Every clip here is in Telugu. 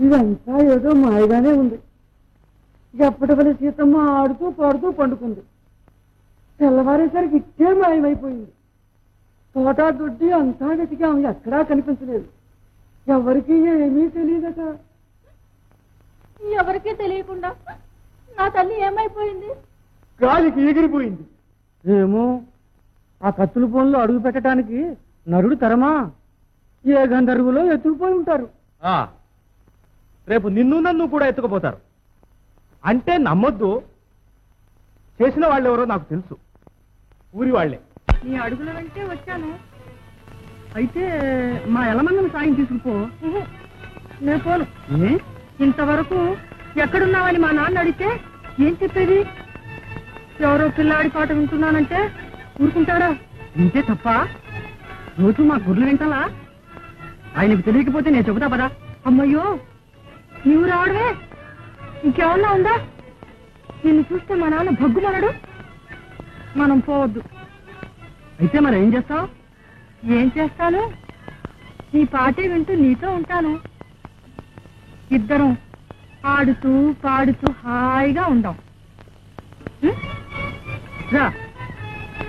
ఇదంతా ఏదో మాయగానే ఉంది. ఎప్పటి వల్ల సీతమ్మ ఆడుతూ పాడుతూ పండుకుంది. తెల్లవారేసరికి ఇట్టే మాయమైపోయింది. తోట దొడ్డి అంతా వెతికాం, ఎక్కడా కనిపించలేదు. ఎవరికి ఏమీ తెలియదట. ఎవరికీ తెలియకుండా నా తల్లి ఏమైపోయింది? గాలికి ఎగిరిపోయింది. ఏమో ఆ కత్తుల పొలంలో అడుగు పెట్టడానికి నరుడు తరమా? ఏ గంధర్వులో ఎత్తుకుపోయి ఉంటారు. రేపు నిన్ను నన్ను కూడా ఎత్తుకుపోతారు. అంటే నమ్మొద్దు, చేసిన వాళ్ళెవరో నాకు తెలుసు. ఊరి వాళ్లే. నీ అడుగుల వెంటే వచ్చాను. అయితే మా ఎలమంగం సాయం తీసుకుపో. నేను పోను. ఇంతవరకు ఎక్కడున్నావని మా నాన్న అడిగితే ఏం చెప్పేది? ఎవరో పిల్లాడి పాట వింటున్నానంటే ఊరుకుంటాడా? ఇంతే తప్ప రోజు మా గుర్రెలు వింటాలా? ఆయనకు తెలియకపోతే నేను చెబుతా పదా. అమ్మయ్యో, నీవు రావడమే ఇంకేమన్నా ఉందా? నిన్ను చూస్తే మా నాన్న భగ్గుమనడు. మనం పోవద్దు. అయితే మరి ఏం చేస్తావు? ఏం చేస్తాను? నీ పాటే వింటూ నీతో ఉంటాను. ఇద్దరం ఆడుతూ పాడుతూ హాయిగా ఉందాం. రా.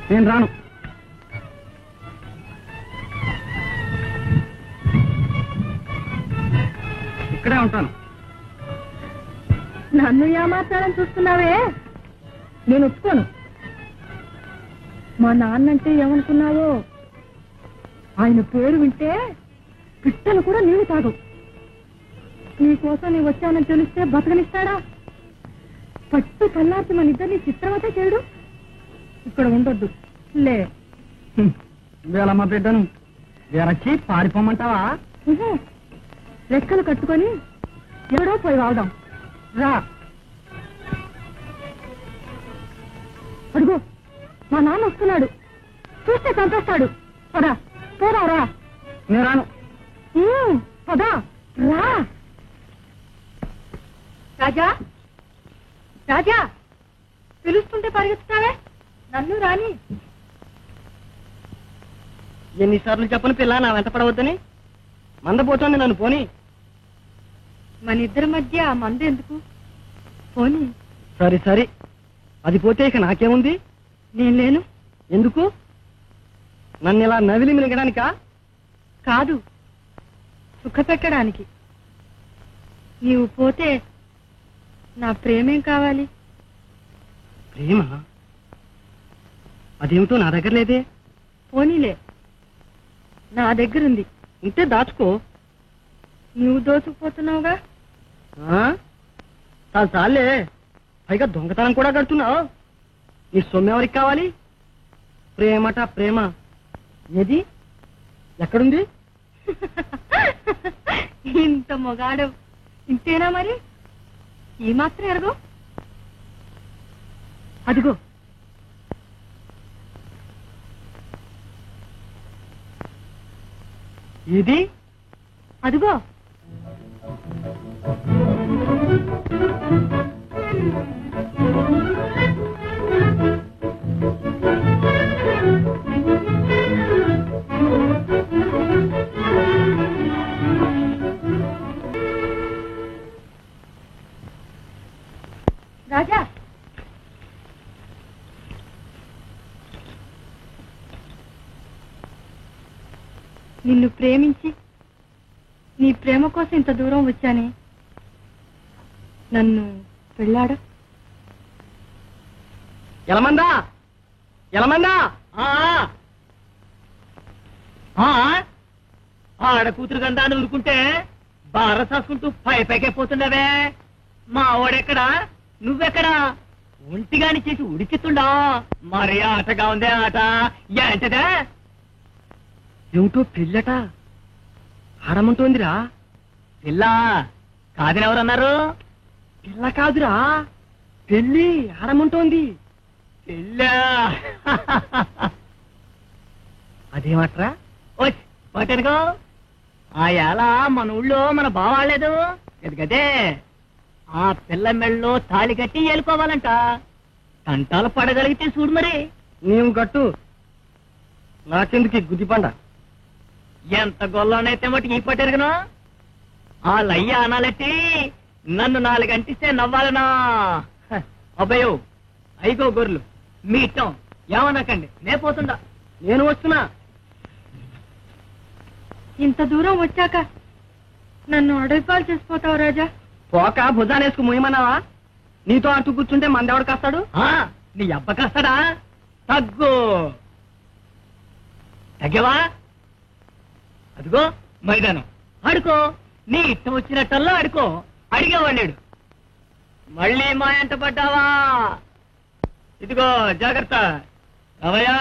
నేను రాను. ఇక్కడే ఉంటాను. నన్ను ఏమార్చాలని చూస్తున్నావే? నేను ఒప్పుకోను. మా నాన్నంటే ఏమనుకున్నావో? ఆయన పేరు వింటే పిట్టలు కూడా నీళ్ళు తాగు. నీకోసం నేను వచ్చానని తెలిస్తే బతకనిస్తాడా? పట్టు కల్లార్చి మన ఇద్దరిని చిత్రవతే చేయడు. ఇక్కడ ఉండొద్దు. లే. వేళమ్మ బిడ్డను వేరొచ్చి పారిపోమంటావా? రెక్కలు కట్టుకొని ఎవడో పోయి వాడదాం. రా. అడుగు, మా నాన్న వస్తున్నాడు. చూస్తే చంపేస్తాడు. పదా, పోరా. రా. నేను రాను. పదా, రా. రాజా, రాజా, పిలుస్తుంటే పరిగెత్తుతావే? నన్ను రాని. ఎన్నిసార్లు చెప్పను పిల్ల నా వెంట పడవద్దని? మందపోతుంది, నన్ను పోని. మన ఇద్దరి మధ్య ఆ మంద ఎందుకు? పోని. సరే సరే, అది పోతే ఇక నాకేముంది? నేను లేను. ఎందుకు? నన్ను ఇలా నవిలి మిలగడానికా? కాదు, సుఖ పెట్టడానికి. నీవు పోతే నా ప్రేమేం కావాలి? ప్రేమ? అదేమిటో నా దగ్గర లేదే. పోనీలే, నా దగ్గరుంది. ఉంటే దాచుకో. నువ్వు దోచుకుపోతున్నావుగా. చాలే, పైగా దొంగతనం కూడా కడుతున్నావు. నీ సొమ్ము ఎవరికి కావాలి? ప్రేమట ప్రేమ. ఏది? ఎక్కడుంది? ఇంత మొగాడు ఇంతేనా మరి? ఈ మాత్రం ఎరగో. అదిగో. ఇది? అదిగో. రాజా, నిన్ను ప్రేమించి నీ ప్రేమ కోసం ఇంత దూరం వచ్చానే, నన్ను పెళ్ళాడు. ఎలమందా, ఎలమందా, ఆడ కూతురు గండాన్ని ఊరుకుంటే బార సాసుకుంటూ పైకే పోతుండవే. మా ఓడెక్కడా, నువ్వెక్కడా? ఒంటిగాని చేసి ఉడికితుండా? మరి ఆటగా ఉందే ఆట. ఏంటదే? ఏమిటో పెళ్ళట ఆడమంటోందిరా. పిల్ల కాదని ఎవరన్నారు? పిల్ల కాదురా, పెళ్ళి ఆడమంటోంది. పెళ్ళా? అదేమట్రా? వచ్చానుకో. ఆ ఏళ మన ఊళ్ళో మన బావాలేదు గదే. ఆ పిల్ల మెళ్ళలో తాళి కట్టి వెళ్ళిపోవాలంట. తంటాలు పడగలిగితే చూడు మరి. నీవు కట్టు, నాకెందుకు గుద్దిపండ. ఎంత గొల్లోనైతే మటుకు ఈ పట్టెరగను. ఆ లయ్య అనాలెట్టి నన్ను 4 గంటిస్తే నవ్వాలనా? అబ్బయ్యో అయిగో గొర్రెలు మీ ఇష్టం, ఏమనకండి, నే పోతుందా. నేను వస్తున్నా. ఇంత దూరం వచ్చాక నన్ను అడవిపాలు చేసిపోతావు రాజా. పోక భుజానేసుకు ముయ్యమన్నావా? నీతో అటు కూర్చుంటే మందెవడు కాస్తాడు? నీ అబ్బ కాస్తాడా? తగ్గు. తగ్గవా? అదిగో మైదానం, ఆడుకో, నీ ఇష్టం వచ్చినట్టల్లా ఆడుకో. అడిగేవాళ్ళేడు. మళ్ళీ మా ఎంట పడ్డావా? ఇదిగో జాగ్రత్త. రావయ్యా.